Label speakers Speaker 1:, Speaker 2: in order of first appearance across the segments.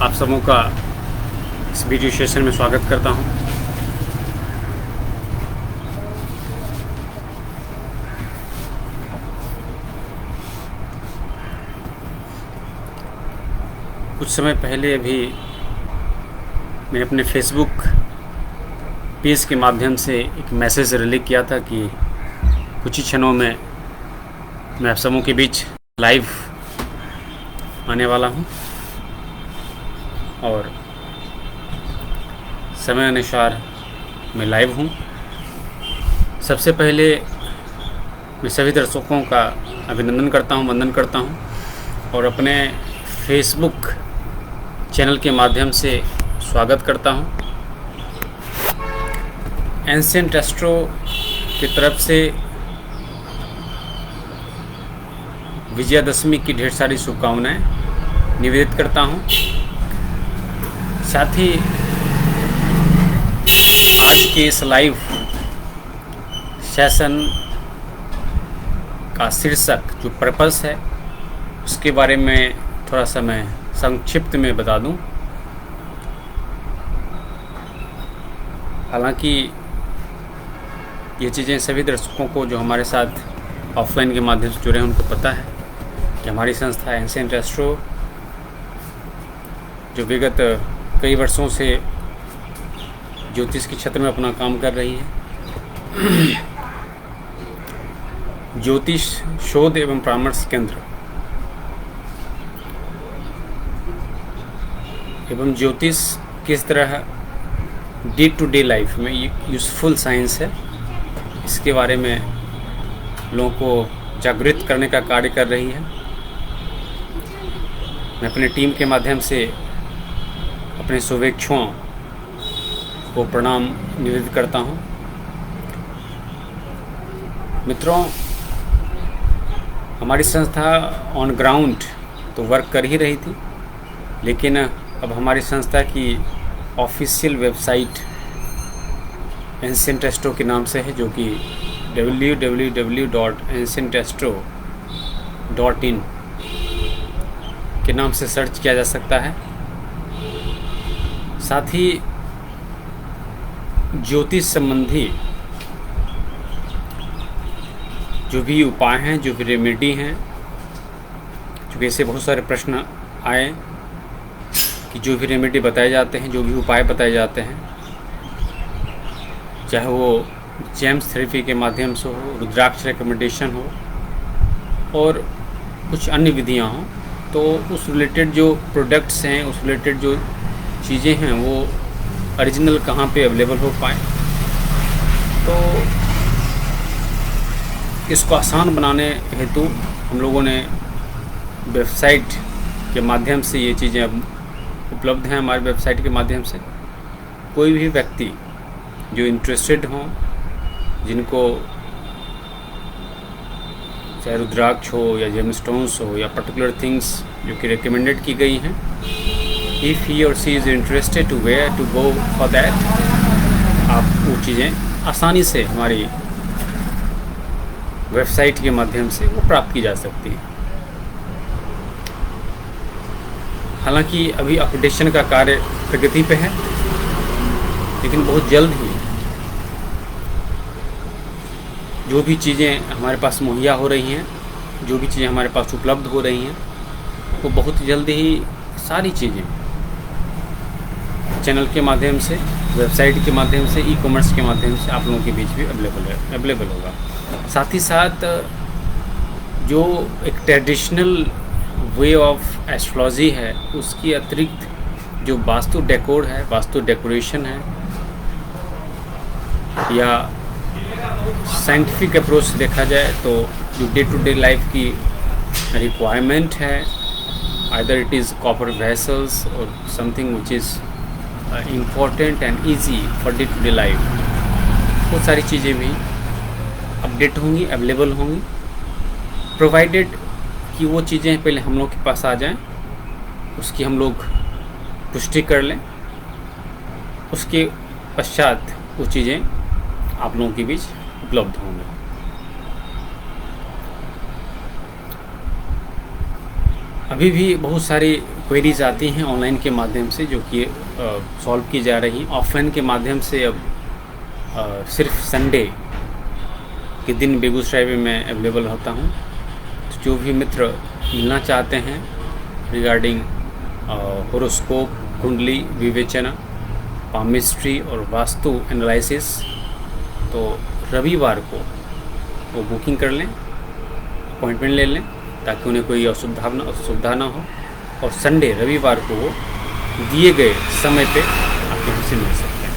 Speaker 1: आप सबों का इस वीडियो सेशन में स्वागत करता हूं। कुछ समय पहले अभी मैंने अपने फेसबुक पेज के माध्यम से एक मैसेज रिलीज किया था कि कुछ ही क्षणों में मैं आप सबों के बीच लाइव आने वाला हूं और समय अनुसार मैं लाइव हूं। सबसे पहले मैं सभी दर्शकों का अभिनंदन करता हूं, वंदन करता हूं और अपने फेसबुक चैनल के माध्यम से स्वागत करता हूं। एंशिएंट एस्ट्रो की तरफ से विजयादशमी की ढेर सारी शुभकामनाएं निवेदित करता हूं। साथ ही आज के इस लाइव सेशन का शीर्षक जो पर्पस है उसके बारे में थोड़ा सा मैं संक्षिप्त में बता दूं। हालांकि ये चीज़ें सभी दर्शकों को जो हमारे साथ ऑफलाइन के माध्यम से जुड़े हैं उनको पता है कि हमारी संस्था एंशिएंट एस्ट्रो जो विगत कई वर्षों से ज्योतिष के क्षेत्र में अपना काम कर रही है। ज्योतिष शोध एवं परामर्श केंद्र एवं ज्योतिष किस तरह डे टू डे लाइफ में यूज़फुल साइंस है, इसके बारे में लोगों को जागृत करने का कार्य कर रही है। मैं अपने टीम के माध्यम से अपने शुभेच्छुओं को प्रणाम निवेदित करता हूं। मित्रों, हमारी संस्था ऑन ग्राउंड तो वर्क कर ही रही थी, लेकिन अब हमारी संस्था की ऑफिशियल वेबसाइट एंशिएंट एस्ट्रो के नाम से है, जो कि www.ancientastro.in के नाम से सर्च किया जा सकता है। साथ ही ज्योतिष संबंधी जो भी उपाय हैं, जो भी रेमेडी हैं, क्योंकि ऐसे बहुत सारे प्रश्न आए कि जो भी रेमेडी बताए जाते हैं, जो भी उपाय बताए जाते हैं, चाहे वो जेम्स थेरेपी के माध्यम से हो, रुद्राक्ष रिकमेंडेशन हो और कुछ अन्य विधियां हों, तो उस रिलेटेड जो प्रोडक्ट्स हैं, उस रिलेटेड जो चीज़ें हैं, वो ओरिजिनल कहाँ पे अवेलेबल हो पाए। तो इसको आसान बनाने हेतु हम लोगों ने वेबसाइट के माध्यम से ये चीज़ें अब उपलब्ध हैं। हमारी वेबसाइट के माध्यम से कोई भी व्यक्ति जो इंटरेस्टेड हों, जिनको चाहे रुद्राक्ष हो या जेमस्टोन्स हो या पर्टिकुलर थिंग्स जो कि रिकमेंडेड की गई हैं, इफ़ ही और she is interested to where to go for that, आप वो चीज़ें आसानी से हमारी वेबसाइट के माध्यम से वो प्राप्त की जा सकती है। हालांकि अभी अपडेशन का कार्य प्रगति पे है, लेकिन बहुत जल्द ही जो भी चीज़ें हमारे पास मुहैया हो रही हैं, जो भी चीज़ें हमारे पास उपलब्ध हो रही हैं, वो बहुत जल्द ही सारी चीज़ें चैनल के माध्यम से, वेबसाइट के माध्यम से, ई कॉमर्स के माध्यम से आप लोगों के बीच भी अवेलेबल होगा। साथ ही साथ जो एक ट्रेडिशनल वे ऑफ एस्ट्रोलॉजी है, उसकी अतिरिक्त जो वास्तु डेकोर है, वास्तु डेकोरेशन है, या साइंटिफिक अप्रोच से देखा जाए तो जो डे टू डे लाइफ की रिक्वायरमेंट है, either it is copper vessels और something which is important and easy for day to day life, वो सारी चीज़ें भी अपडेट होंगी, अवेलेबल होंगी, प्रोवाइडेड कि वो चीज़ें पहले हम लोग के पास आ जाएं, उसकी हम लोग पुष्टि कर लें, उसके पश्चात वो चीज़ें आप लोगों के बीच उपलब्ध होंगे। अभी भी बहुत सारी क्वेरीज आती हैं ऑनलाइन के माध्यम से जो कि सॉल्व की जा रही हैं। ऑफलाइन के माध्यम से अब सिर्फ संडे के दिन बेगूसराय में मैं अवेलेबल होता हूँ। तो जो भी मित्र मिलना चाहते हैं रिगार्डिंग होरोस्कोप, कुंडली विवेचना, पामिस्ट्री और वास्तु एनालिसिस, तो रविवार को वो बुकिंग कर लें, अपॉइंटमेंट ले लें ताकि उन्हें कोई असुविधा ना हो, और संडे रविवार को वो दिए गए समय पे आप यहाँ से मिल सकते हैं।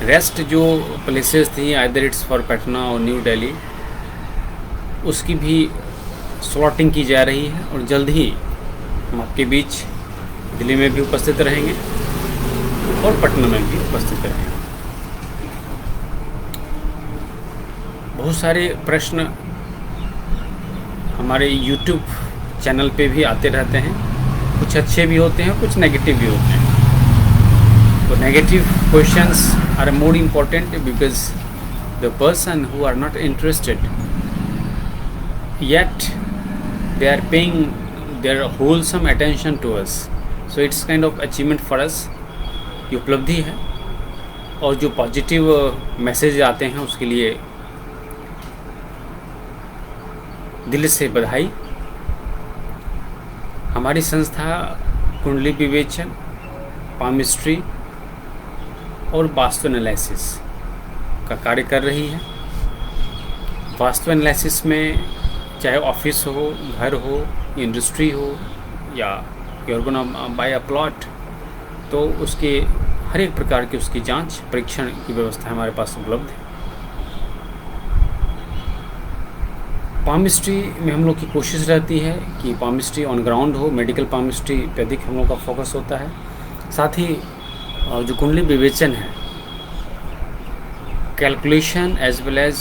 Speaker 1: रेस्ट जो प्लेसेस थी आइदर इट्स फॉर पटना और न्यू दिल्ली, उसकी भी स्लॉटिंग की जा रही है और जल्द ही हम आपके बीच दिल्ली में भी उपस्थित रहेंगे और पटना में भी उपस्थित रहेंगे। बहुत सारे प्रश्न हमारे YouTube चैनल पे भी आते रहते हैं, कुछ अच्छे भी होते हैं, कुछ नेगेटिव भी होते हैं। तो negative questions are more important because the person who are not interested yet they are paying their wholesome attention to us, so it's kind of achievement for us. ये उपलब्धि है, और जो पॉजिटिव मैसेज आते हैं उसके लिए दिल से बधाई। हमारी संस्था कुंडली विवेचन, पामिस्ट्री और वास्तु एनालिसिस का कार्य कर रही है। वास्तु एनालिसिस में चाहे ऑफिस हो, घर हो, इंडस्ट्री हो, या you are gonna buy a plot, तो उसके हर एक प्रकार की उसकी जांच परीक्षण की व्यवस्था हमारे पास उपलब्ध है। पामिस्ट्री में हम लोग की कोशिश रहती है कि पामिस्ट्री ऑन ग्राउंड हो, मेडिकल पामिस्ट्री पे अधिक हम लोग का फोकस होता है। साथ ही जो कुंडली विवेचन है, calculation as well as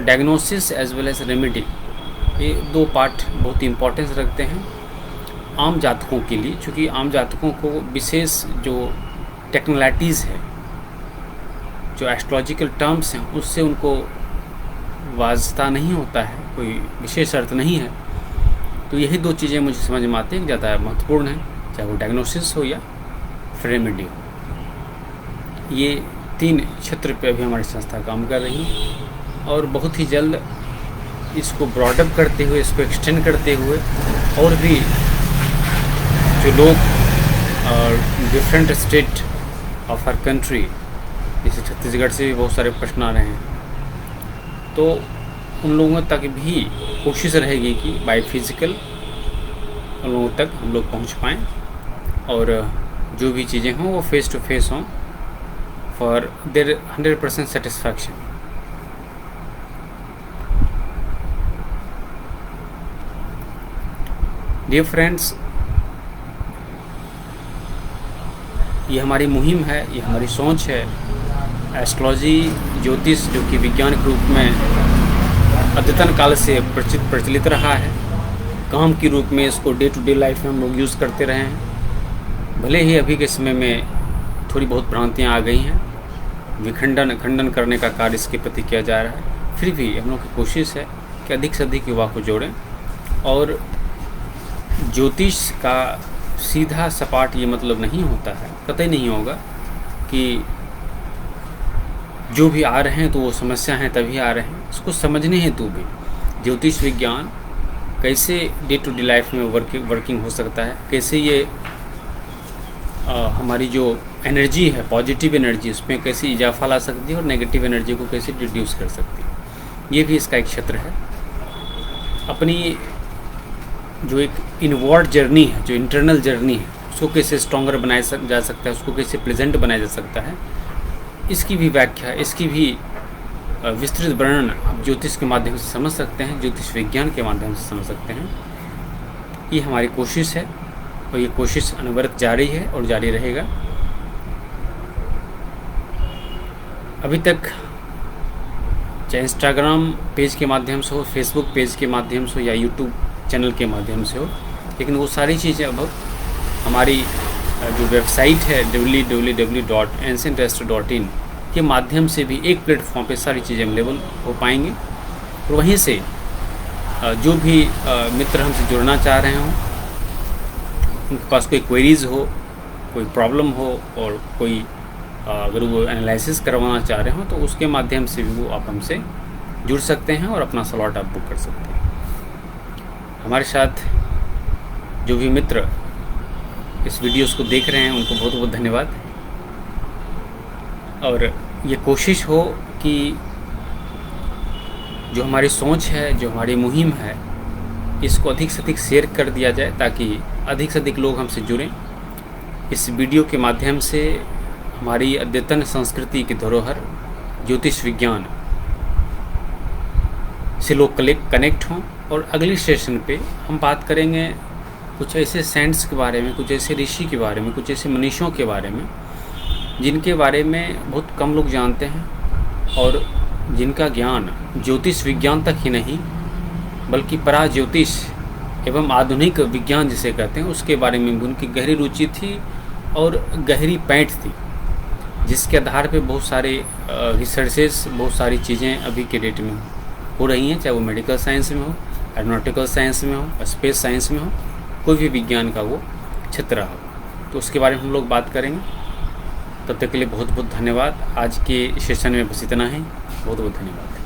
Speaker 1: diagnosis as well as remedy, ये दो पार्ट बहुत इम्पोर्टेंस रखते हैं आम जातकों के लिए, क्योंकि आम जातकों को विशेष जो टेक्नोलॉजीज़ है, जो एस्ट्रोलॉजिकल टर्म्स हैं, उससे उनको वास्ता नहीं होता है, कोई विशेष अर्थ नहीं है। तो यही दो चीज़ें मुझे समझ में आती हैं ज़्यादा महत्वपूर्ण है, चाहे वो डायग्नोसिस हो या रेमेडी हो। ये 3 क्षेत्र पे अभी हमारी संस्था काम कर रही है, और बहुत ही जल्द इसको ब्रॉडअप करते हुए, इसको एक्सटेंड करते हुए, और भी जो लोग different state of our country, जैसे छत्तीसगढ़ से भी बहुत सारे प्रश्न आ रहे हैं, तो उन लोगों तक भी कोशिश रहेगी कि बाय फिज़िकल उन लोगों तक हम लोग पहुंच पाएँ, और जो भी चीज़ें हों वो फेस टू फेस हों for their 100% satisfaction. Dear friends, ये हमारी मुहिम है, ये हमारी सोच है। एस्ट्रोलॉजी, ज्योतिष, जो कि विज्ञान के रूप में अद्यतन काल से प्रचलित रहा है, काम के रूप में इसको डे टू डे लाइफ में हम लोग यूज़ करते रहे हैं। भले ही अभी के समय में थोड़ी बहुत भ्रांतियाँ आ गई हैं, खंडन करने का कार्य इसके प्रति किया जा रहा है, फिर भी हम लोग की कोशिश है कि अधिक से अधिक युवा को जोड़ें। और ज्योतिष का सीधा सपाट ये मतलब नहीं होता है, कतई नहीं होगा कि जो भी आ रहे हैं तो वो समस्या हैं तभी आ रहे हैं। इसको समझने हेतु भी ज्योतिष विज्ञान कैसे डे टू डे लाइफ में वर्किंग हो सकता है, कैसे ये हमारी जो एनर्जी है, पॉजिटिव एनर्जी, उसमें कैसे इजाफा ला सकती है और नेगेटिव एनर्जी को कैसे रिड्यूस कर सकती है, ये भी इसका एक क्षेत्र है। अपनी जो एक इनवर्ड जर्नी है, जो इंटरनल जर्नी है, उसको कैसे स्ट्रॉन्गर बनाया जा सकता है, उसको कैसे प्रेजेंट बनाया जा सकता है, इसकी भी व्याख्या, इसकी भी विस्तृत वर्णन आप ज्योतिष के माध्यम से समझ सकते हैं, ज्योतिष विज्ञान के माध्यम से समझ सकते हैं। ये हमारी कोशिश है, और ये कोशिश अनवरत जारी है और जारी रहेगा। अभी तक चाहे इंस्टाग्राम पेज के माध्यम से हो, फेसबुक पेज के माध्यम से हो, या यूट्यूब चैनल के माध्यम से हो, लेकिन वो सारी चीज़ें अब हमारी जो वेबसाइट है www.ancientastro.in के माध्यम से भी एक प्लेटफॉर्म पे सारी चीज़ें अवेलेबल हो पाएंगी। और वहीं से जो भी मित्र हमसे जुड़ना चाह रहे हों, उनके पास कोई क्वेरीज़ हो, कोई प्रॉब्लम हो और कोई अगर वो एनालिसिस करवाना चाह रहे हो तो उसके माध्यम से भी वो आप हमसे जुड़ सकते हैं और अपना स्लॉट आप बुक कर सकते हैं। हमारे साथ जो भी मित्र इस वीडियोस को देख रहे हैं उनको बहुत बहुत धन्यवाद। और ये कोशिश हो कि जो हमारी सोच है, जो हमारी मुहिम है, इसको अधिक से अधिक शेयर कर दिया जाए ताकि अधिक से अधिक लोग हमसे जुड़ें। इस वीडियो के माध्यम से हमारी अद्यतन संस्कृति की धरोहर ज्योतिष विज्ञान से लोग कनेक्ट हों। और अगली सेशन पे हम बात करेंगे कुछ ऐसे सेंट्स के बारे में, कुछ ऐसे ऋषि के बारे में, कुछ ऐसे मनीषियों के बारे में जिनके बारे में बहुत कम लोग जानते हैं और जिनका ज्ञान ज्योतिष विज्ञान तक ही नहीं बल्कि परा ज्योतिष एवं आधुनिक विज्ञान जिसे कहते हैं उसके बारे में भी उनकी गहरी रुचि थी और गहरी पैंठ थी, जिसके आधार पे बहुत सारे रिसर्चेस, बहुत सारी चीज़ें अभी के डेट में हो रही हैं, चाहे वो मेडिकल साइंस में हो, एरोनॉटिकल साइंस में हो, स्पेस साइंस में हो, कोई भी विज्ञान का वो क्षेत्र हो, तो उसके बारे में हम लोग बात करेंगे। तब तक के लिए बहुत बहुत धन्यवाद। आज के सेशन में बस इतना ही। बहुत बहुत धन्यवाद।